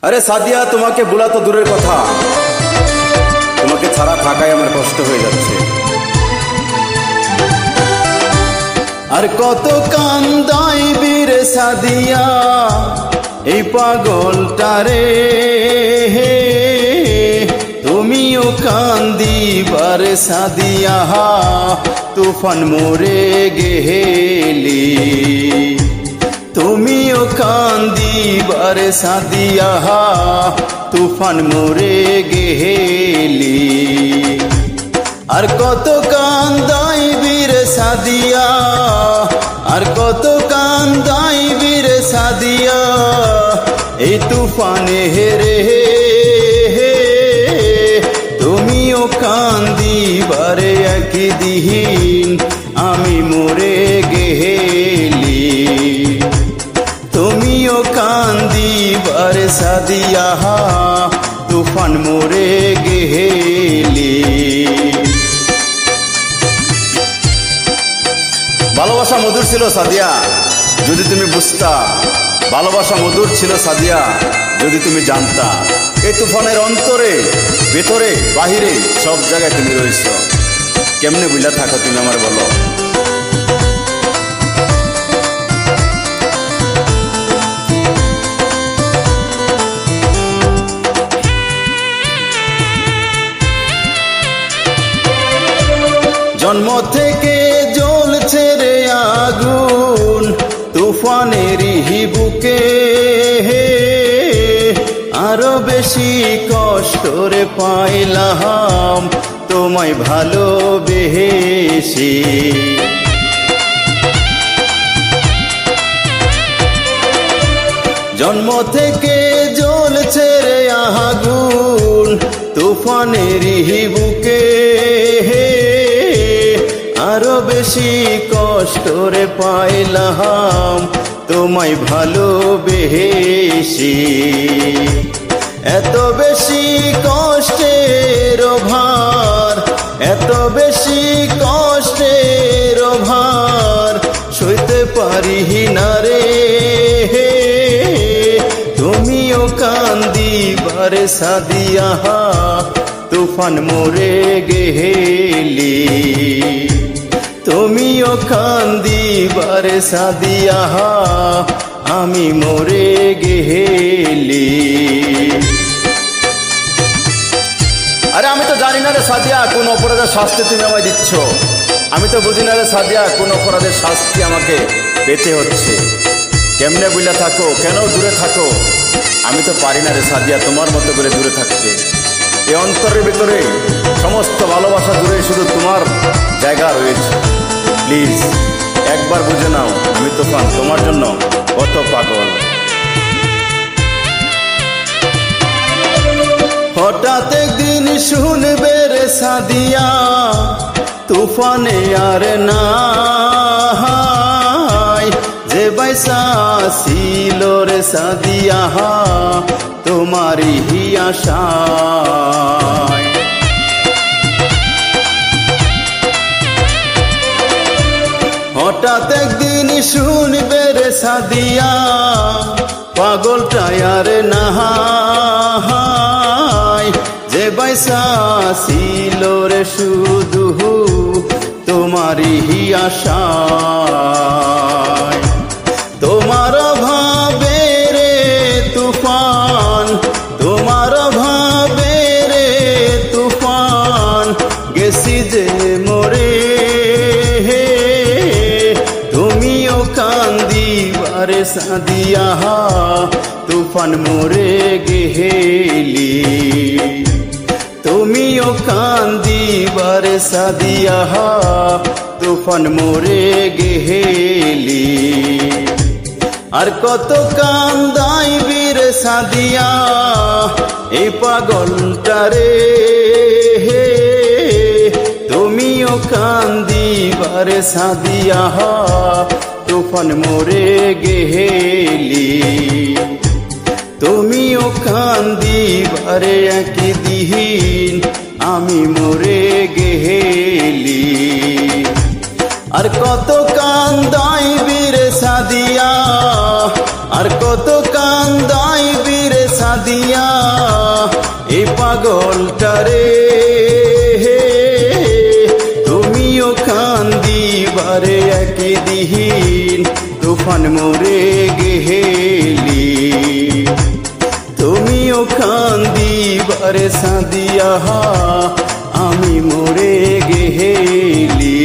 আরে সাদিয়া, তোমাকে বলা তো দূরের কথা, তোমাকে ছাড়া থাকাই আমার কষ্ট হয়ে যাচ্ছে। আর কত কান্দাইবি রে সাদিয়া এই পাগলটারে, তুমিও কান্দিবারে সাদিয়া তুফান মোরে গেহেলি, তুমিও কান্দিবারে সাদিয়া তুফান মোরে গেহেলি। আর কত কান্দাইবি রে সাদিয়া, আর কত কান্দাইবি রে সাদিয়া এই তুফানে হেরে, তুমিও কান্দিবারে একদিন আমি মোরে গেহেলি, তুমিও কান্দিবারে সাদিয়া তুফান মোরে গেহেলি। ভালোবাসা মধুর ছিল সাদিয়া যদি তুমি বুঝতা, ভালোবাসা মধুর ছিল সাদিয়া যদি তুমি জানতা। এই তুফানের অন্তরে, ভেতরে, বাহিরে সব জায়গায় তুমি রয়েছ। কেমনে বুঝলা থাকো তুমি আমার বলো? জন্ম থেকে জ্বলছে রে আগুন তুফানেরই বুকে, আরো বেশি কষ্ট রে পাইলাম তোমায় ভালোবেসে। জন্ম থেকে জ্বলছে রে আগুন তুফানেরই বুকে, আরো বেশি কষ্ট রে পাইলাম তোমায় ভালোবেসে। এত বেশি কষ্টের ভার, এত বেশি কষ্টের ভার সইতে পারি না রে, তুমিও কান্দিবারে সাদিয়া তুফান মোরে গেহেলি, তুমিও কান্দিবারে সাদিয়া আমি মোরে গেহেলি। আরে আমি তো জানি না রে সাদিয়া কোন অপরাধের শাস্তি তুমি আমায় দিচ্ছ, আমি তো বুঝি না রে সাদিয়া কোন অপরাধের শাস্তি আমাকে পেতে হচ্ছে। কেমনে বুঝলা থাকো, কেন দূরে থাকো? আমি তো পারি না রে সাদিয়া তোমার মতো করে দূরে থাকতে। এই অন্তরের ভিতরে সমস্ত ভালোবাসা দূরে শুধু তোমার জায়গা রয়েছে। প্লিজ একবার বুঝে নাও, আমি তুফান তোমার জন্য কত পাগল। হঠাৎ একদিন শুনবে রে সাদিয়া তুফানে আর নাই, যে বাইসা ছিল রে সাদিয়া তোমারই আশায়। হঠাৎ একদিন শুনবে রে সাদিয়া পাগলটা আর নাই, যে বাইসা ছিল রে শুধু তোমারই আশায়। তোমার ভাবে রে তুফান, তোমার ভাবে রে তুফান গেছি যে মোরে, তুমিও কান্দিবারে সাদিয়া তুফান মোরে গেহেলি, তুমিও কান্দিবারে সাদিয়া তুফান মোরে গেহেলি। আর কত কান্দাইবি রে সাদিয়া এই পাগলটারে, তুমিও কান্দিবারে সাদিয়া তুফান মোরে গেহেলি, তুমিও কান্দিবারে একদিন আমি মোরে গেহেলি। আর কত কান্দাইবি রে সাদিয়া, আর কত কান্দাইবি রে সাদিয়া। তুফান মোরে গেহেলি তুমিও কান্দিবারে সাদিয়া আমি মোরে গেহেলি